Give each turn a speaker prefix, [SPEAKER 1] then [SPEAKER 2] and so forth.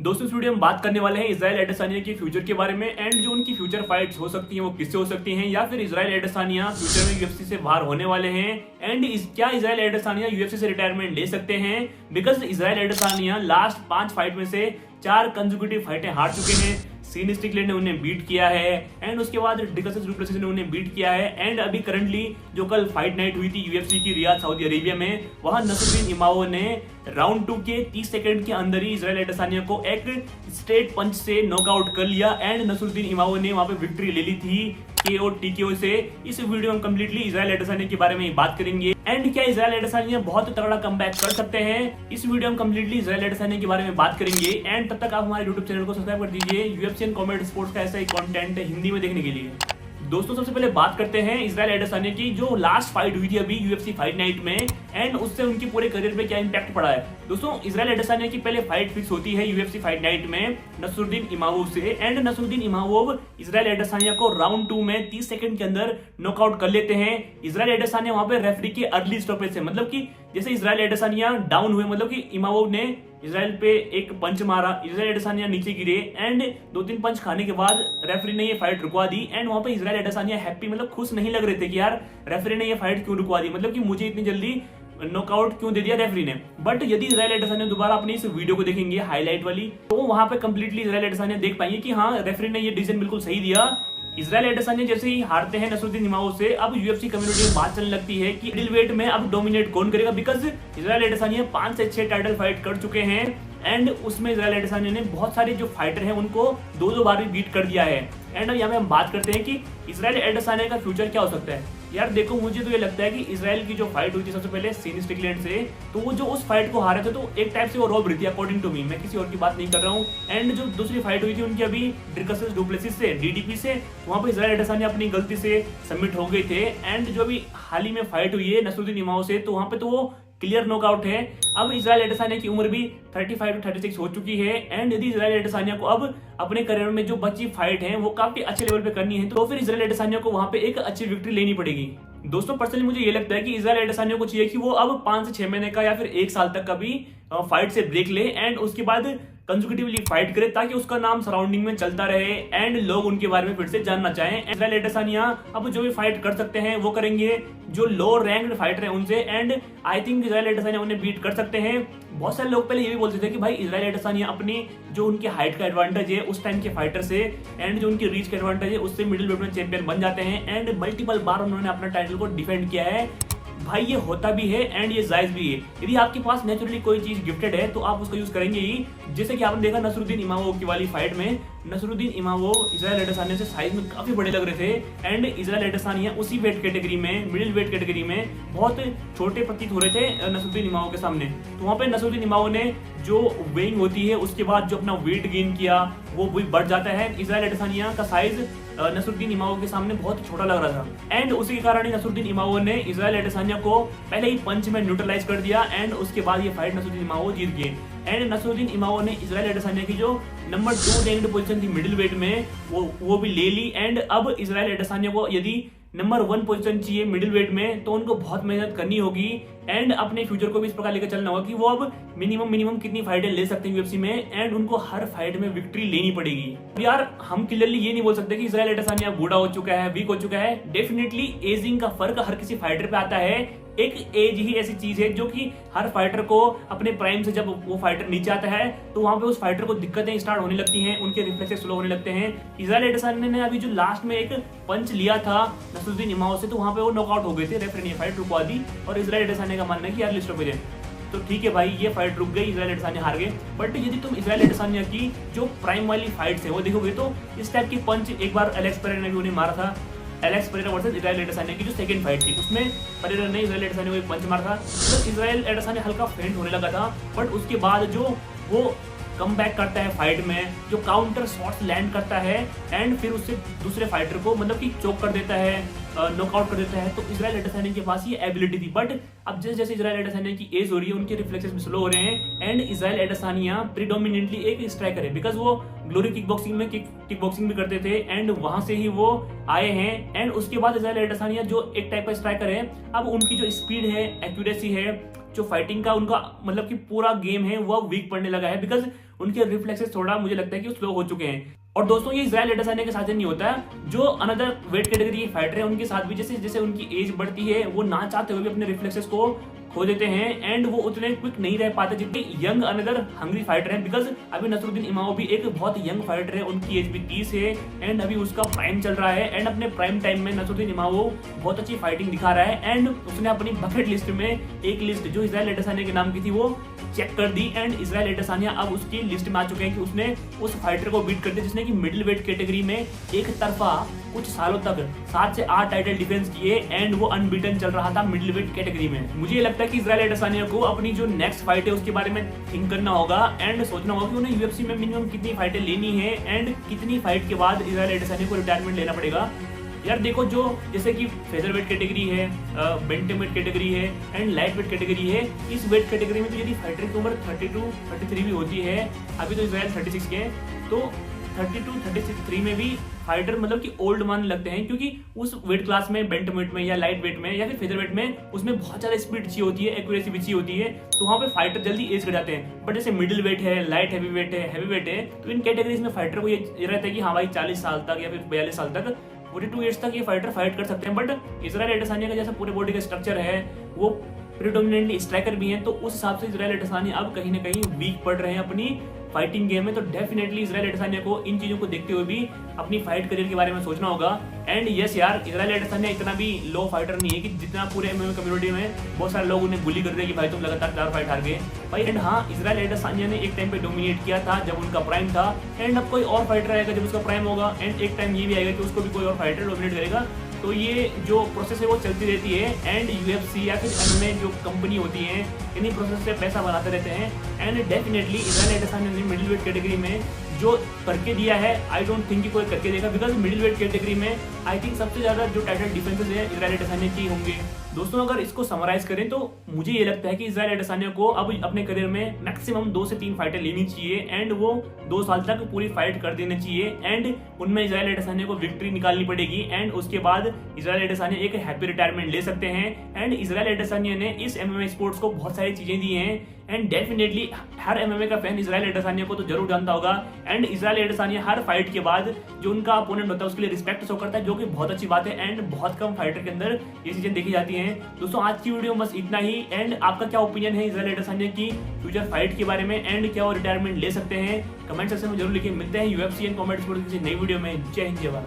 [SPEAKER 1] दोस्तों इस वीडियो में बात करने वाले हैं इजराइल एडेसानिया के फ्यूचर के बारे में एंड जो उनकी फ्यूचर फाइट्स हो सकती हैं वो किससे हो सकती हैं या फिर इजराइल एडेसानिया फ्यूचर में यूएफसी से बाहर होने वाले हैं एंड क्या इजराइल एडेसानिया यूएफसी से रिटायरमेंट ले सकते हैं बिकॉज इजराइल एडेसानिया लास्ट 5 फाइट में से 4 कंसेक्यूटिव फाइटें हार चुके हैं। सीन स्टिकलैंड ने उन्हें बीट किया है एंड उसके बाद डिकस डु प्लेसिस ने उन्हें बीट किया है एंड अभी करंटली जो कल फाइट नाइट हुई थी यूएफसी की रियाद सऊदी अरेबिया में, वहां नसरुद्दीन इमामो ने राउंड 2 के 30 सेकंड के अंदर ही इजराइल एडेसानिया को एक स्ट्रेट पंच से नॉकआउट कर लिया एंड नसरुद्दीन इमामो ने वहां पे विक्ट्री ले ली थी केओ टीकेओ से। इस वीडियो में कंप्लीटली इजराइल एडेसानिया के बारे में बात करेंगे एंड क्या इजराइल एडेसानिया बहुत तगड़ा कमबैक कर सकते हैं। इस वीडियो में कंप्लीटली इजराइल एडेसानिया के बारे में बात करेंगे एंड तब तक आप हमारे यूट्यूब चैनल को सब्सक्राइब कर दीजिए यूएफसी एंड कॉमेडी स्पोर्ट्स का ऐसा ही कंटेंट हिंदी में देखने के लिए। दोस्तों सबसे पहले बात करते हैं इजराइल एडेसानिया की जो लास्ट फाइट हुई थी अभी यूएफसी फाइट नाइट में एंड उससे उनके पूरे करियर पे क्या इंपैक्ट पड़ा है। दोस्तों इजराइल एडेसानिया की पहले फाइट फिक्स होती है यूएफसी फाइट नाइट में नसरुद्दीन इमामोव से एंड नसरुद्दीन इमामोव इजराइल एडेसानिया को राउंड 2 में 30 सेकंड के अंदर नॉकआउट कर लेते हैं। इजराइल एडेसानिया वहां पे रेफरी के अर्ली स्टॉपेज से, मतलब कि जैसे इजराइल एडेसानिया डाउन हुए, मतलब कि इमामोव ने इजराइल पे एक पंच मारा, इजराइल एडेसानिया नीचे गिरे एंड 2-3 पंच खाने के बाद रेफरी ने ये फाइट रुकवा दी एंड वहां पे इजराइल एडेसानिया हैप्पी, मतलब खुश नहीं लग रहे थे कि यार रेफरी ने ये फाइट क्यों रुकवा दी, मतलब कि मुझे इतनी जल्दी नॉकआउट क्यों दे दिया रेफरी ने। बट यदि इजराइल एडेसानिया दोबारा अपनी इस वीडियो को देखेंगे हाईलाइट वाली, तो वहां पे कंप्लीटली इजराइल एडेसानिया देख पाएंगे कि हाँ रेफरी ने ये डिसीजन बिल्कुल सही दिया। इजराइल एडेसानिया जैसे ही हारते हैं नसरुद्दीन इमामोव से, अब यूएफसी कम्युनिटी में बात चलने लगती है कि मिडिल वेट में अब डोमिनेट कौन करेगा बिकॉज इजराइल एडेसानिया 5 से 6 टाइटल फाइट कर चुके हैं एंड उसमें इजराइल एडेसानिया ने बहुत सारे जो फाइटर हैं उनको 2-2 बार भी बीट कर दिया है। एंड अब यहाँ पे हम बात करते हैं कि इजराइल एडेसानिया का फ्यूचर क्या हो सकता है। यार देखो मुझे तो ये लगता है कि इजराइल की जो फाइट हुई थी सबसे पहले सीन स्टिकलैंड से, तो वो जो उस फाइट को हारे थे तो एक टाइप से वो रॉबरी थी अकॉर्डिंग टू मी, मैं किसी और की बात नहीं कर रहा हूँ। एंड जो दूसरी फाइट हुई थी उनकी अभी डिकस डु प्लेसिस से डीडीपी से, वहां पर इजराइल एडेसानिया अपनी गलती से सबमिट हो गए थे एंड जो अभी हाल ही में फाइट हुई है नसरुद्दीन इमामोव से, तो वहां पे तो वो क्लियर नॉकआउट है। अब इजराइल एडेसानिया की उम्र भी 35 to 36 हो चुकी है एंड यदि इजराइल एडेसानिया को अब अपने करियर में जो बची फाइट है वो काफी अच्छे लेवल पे करनी है, तो फिर इजराइल एडेसानिया को वहां पे एक अच्छी विक्ट्री लेनी पड़ेगी। दोस्तों पर्सनली मुझे ये लगता है कि इजराइल एडेसानिया को चाहिए कि वो अब 5 से 6 महीने का या फिर 1 साल तक का भी फाइट से ब्रेक ले एंड उसके बाद कंसेक्यूटिवली फाइट करे ताकि उसका नाम सराउंडिंग में चलता रहे एंड लोग उनके बारे में फिर से जानना चाहें। इजराइल एडेसानिया अब जो भी फाइट कर सकते हैं वो करेंगे जो लो रैंक्ड फाइटर है उनसे एंड आई थिंक इजराइल एडेसानिया उन्हें बीट कर सकते हैं। बहुत सारे लोग पहले ये भी बोलते थे कि भाई इजराइल एडेसानिया अपनी जो उनकी हाइट का एडवांटेज है उस टाइम के फाइटर से एंड जो उनकी रीच का एडवांटेज है उससे मिडिल वेट में चैंपियन बन जाते हैं एंड मल्टीपल बार उन्होंने अपना टाइटल को डिफेंड किया है। भाई ये होता भी है एंड ये जायज भी है। यदि आपके पास नेचुरली कोई चीज गिफ्टेड है तो आप उसका यूज करेंगे ही, जैसे कि आपने देखा नसरुद्दीन इमामोव की वाली फाइट में नसरुद्दीन इमामोव इजराइल एडेसानिया से साइज में काफी बड़े लग रहे थे एंड इजराइल एडेसानिया उसी वेट कैटेगरी में, मिडिल वेट कैटेगरी में बहुत छोटे प्रतीत हो रहे थे नसरुद्दीन इमामोव के सामने। तो वहां पे नसरुद्दीन इमामोव ने जो वेइंग होती है उसके बाद जो अपना वेट गेन किया वो भी बढ़ जाता है। इजराइल एडेसानिया का साइज नसरुद्दीन इमामोव के सामने बहुत छोटा लग रहा था एंड उसी के कारण ही नसरुद्दीन इमामोव ने इजराइल एडेसानिया को पहले ही पंच में न्यूट्रलाइज कर दिया एंड उसके बाद ये फाइट नसरुद्दीन इमामोव जीत गए एंड नसरुद्दीन इमामोव ने इजराइल एडेसानिया की जो नंबर 2 रैंक्ड पोजीशन थी मिडिल वेट में वो भी ले ली एंड अब इजराइल एडेसानिया को यदि नंबर 1 पोजीशन चाहिए मिडिल वेट में तो उनको बहुत मेहनत करनी होगी एंड अपने फ्यूचर को भी इस प्रकार लेकर चलना होगा कि वो अब मिनिमम कितनी फाइटें ले सकते हैं यूएफसी में एंड उनको हर फाइट में विक्ट्री लेनी पड़ेगी। यार हम क्लियरली ये नहीं बोल सकते कि इजराइल एडेसानिया बूढ़ा हो चुका है, वीक हो चुका है। डेफिनेटली एजिंग का फर्क हर किसी फाइटर पे आता है। एक एज ही ऐसी चीज है जो कि हर फाइटर को अपने प्राइम से जब वो फाइटर नीचे आता है तो वहां पे उस फाइटर को दिक्कतें स्टार्ट होने लगती हैं, उनके रिफ्लेक्सेस स्लो होने लगते हैं। इजराइल एडेसानिया ने अभी जो लास्ट में एक पंच लिया था नसरुद्दीन इमामोव से, तो वहां पे वो नॉकआउट हो गए थे, रेफरी ने फाइट रुकवा दी और इजराइल एडेसानिया का मानना है कि यार लिस्ट पे तो ठीक है भाई ये फाइट रुक गई, इजराइल एडेसानिया हार गए। बट यदि तुम इजराइल एडेसानिया की जो प्राइम वाली फाइट्स है वो देखोगे तो इस टाइप की पंच एक बार एलेक्स पेरेरा ने भी उन्हें मारा था। एलेक्स पेरेरा वर्सेस इजराइल एडेसानिया की जो सेकंड फाइट थी उसमें पेरेरा ने इजराइल एडेसानिया को एक पंच मारा था, तो इजराइल एडेसानिया हल्का फेंट होने लगा था। बट उसके बाद जो वो कम बैक करता है फाइट में, जो काउंटर शॉट्स लैंड करता है एंड फिर उससे दूसरे फाइटर को मतलब कि चोक कर देता है, नॉकआउट कर देता है, तो इजराइल एडेसानिया के पास ये एबिलिटी थी। बट अब जैसे जैसे इजराइल एडेसानिया की एज हो रही है उनके रिफ्लेक्सेस भी स्लो हो रहे हैं एंड इजराइल एडेसानिया प्रीडोमिनेटली एक स्ट्राइकर है बिकॉज वो ग्लोरी किक बॉक्सिंग में किक बॉक्सिंग भी करते थे एंड वहां से ही वो आए हैं एंड उसके बाद इजराइल एडेसानिया जो एक टाइप का स्ट्राइकर है, अब उनकी जो स्पीड है, एक्यूरेसी है, जो फाइटिंग का उनका मतलब कि पूरा गेम है वो वीक पड़ने लगा है बिकॉज उनके रिफ्लेक्सेस थोड़ा मुझे लगता है कि स्लो हो चुके हैं। और दोस्तों ये इजराइल एडेसानिया के साथ नहीं होता है, जो अनदर वेट कैटेगरी के फाइटर है उनके साथ भी जैसे जैसे उनकी एज बढ़ती है वो ना चाहते हुए भी अपने रिफ्लेक्सेस को खो देते हैं एंड वो उतने क्विक नहीं रह पाते जितने यंग अनदर हंग्री फाइटर हैं। बिकॉज अभी नसरुद्दीन इमाम भी एक बहुत यंग फाइटर है, उनकी एज भी 30 है एंड अभी उसका प्राइम चल रहा है एंड अपने प्राइम टाइम में नसरुद्दीन इमाम बहुत अच्छी फाइटिंग दिखा रहा है एंड उसने अपनी बकेट लिस्ट में एक लिस्ट जो इजराइल एडेसानिया के नाम की थी वो चेक कर दी एंड इजराइल एडेसानिया अब उसकी लिस्ट में आ चुके हैं कि उसने उस फाइटर को बीट कर दिया जिसने कि मिडिल वेट कैटेगरी में एक तरफा कुछ सालों तक 7 से 8 टाइटल डिफेंस किए एंड वो अनबीटन चल रहा था मिडिल वेट कैटेगरी में। मुझे ये लगता है कि इजराइल एडेसानिया को अपनी जो नेक्स्ट फाइट है उसके बारे में थिंक करना होगा एंड सोचना होगा कि उन्हें यूएफसी में मिनिमम कितनी फाइटें लेनी है एंड कितनी फाइट के बाद इजराइल एडेसानिया को रिटायरमेंट लेना पड़ेगा। यार देखो, जो जैसे कि फेदर वेट कैटेगरी है, बेंटम वेट कैटेगरी है एंड लाइट वेट कैटेगरी है, इस वेट कैटेगरी में तो यदि फाइटर की उम्र 32, 33 भी होती है, अभी तो इजराइल 36 के हैं, तो 32, 33 में भी फाइटर मतलब कि ओल्ड मान लगते हैं, क्योंकि उस वेट क्लास में बेंटम वेट में या लाइट वेट में या फिर फेदर वेट में उसमें बहुत ज़्यादा स्पीड चाहिए होती है, एक्यूरेसी भी चाहिए होती है, तो वहाँ पे फाइटर जल्दी एज कर जाते हैं। बट जैसे मिडिल वेट है, लाइट हैवी वेट है, तो इन कैटेगरीज में फाइटर को ये रहता है कि हाँ भाई 40 साल तक या फिर 42 साल तक 42 ईयर्स तक ये फाइटर फाइट कर सकते हैं। बट इजराइल एडेसानिया का जैसा पूरे बॉडी का स्ट्रक्चर है, वो प्रिडोमिनेंटली स्ट्राइकर भी हैं, तो उस हिसाब से इजराइल एडेसानिया अब कहीं ना कहीं वीक पड़ रहे हैं अपनी फाइटिंग गेम में। तो डेफिनेटली इजराइल एडेसानिया को इन चीजों को देखते हुए भी अपनी फाइट करियर के बारे में सोचना होगा। एंड यस यार, इजराइल एडेसानिया इतना भी लो फाइटर नहीं है कि जितना पूरे एमएमए कम्युनिटी में बहुत सारे लोग उन्हें बुली कर रहे हैं कि भाई तुम लगातार 4 फाइट हार गए भाई। एंड हाँ, इजराइल एडेसानिया ने एक टाइम पे डोमिनेट किया था जब उनका प्राइम था एंड अब कोई और फाइटर आएगा जब उसका प्राइम होगा एंड एक टाइम ये भी आएगा कि उसको भी कोई और फाइटर डोमिनेट करेगा। तो ये जो प्रोसेस है वो चलती रहती है एंड यूएफसी या फिर एमएमए जो कंपनी होती है इन्हीं प्रोसेस से पैसा बनाते रहते हैं। एंड डेफिनेटली इजराइल एडेसानिया ने मिडिल वेट कैटेगरी में जो करके दिया है, आई डोंट थिंक कि कोई करके देगा, बिकॉज मिडिल वेट कैटेगरी में आई थिंक सबसे ज़्यादा जो टाइटल डिफेंसेस है इजराइल एडेसानिया के होंगे। दोस्तों अगर इसको समराइज करें तो मुझे ये लगता है कि इजराइल एडेसानिया को अब अपने करियर में मैक्सिमम 2 से 3 फाइटर लेनी चाहिए एंड वो 2 साल तक पूरी फाइट कर देनी चाहिए एंड उनमें इजराइल एडेसानिया को विक्ट्री निकालनी पड़ेगी एंड उसके बाद इजराइल एडेसानिया एक हैप्पी रिटायरमेंट ले सकते हैं। एंड इजराइल एडेसानिया ने इस एमएमए स्पोर्ट्स को बहुत सारी चीजें दी हैं एंड डेफिनेटली हर एमएमए का फैन इजराइल एडेसानिया को तो जरूर जानता होगा एंड इजराइल एडेसानिया हर फाइट के बाद जो उनका अपोनेंट होता है उसके लिए रिस्पेक्ट शो करता है, जो कि बहुत अच्छी बात है एंड बहुत कम फाइटर के अंदर ये चीजें देखी जाती हैं। दोस्तों आज की वीडियो बस इतना ही एंड आपका क्या ओपिनियन है इजराइल एडेसानिया की फ्यूचर फाइट के बारे में एंड क्या वो रिटायरमेंट ले सकते हैं, कमेंट सेक्शन में जरूर लिखिए। मिलते हैं यूएफसी एंड कॉमेडी स्पोर्ट्स की नई वीडियो में। जय हिंद, जय भारत।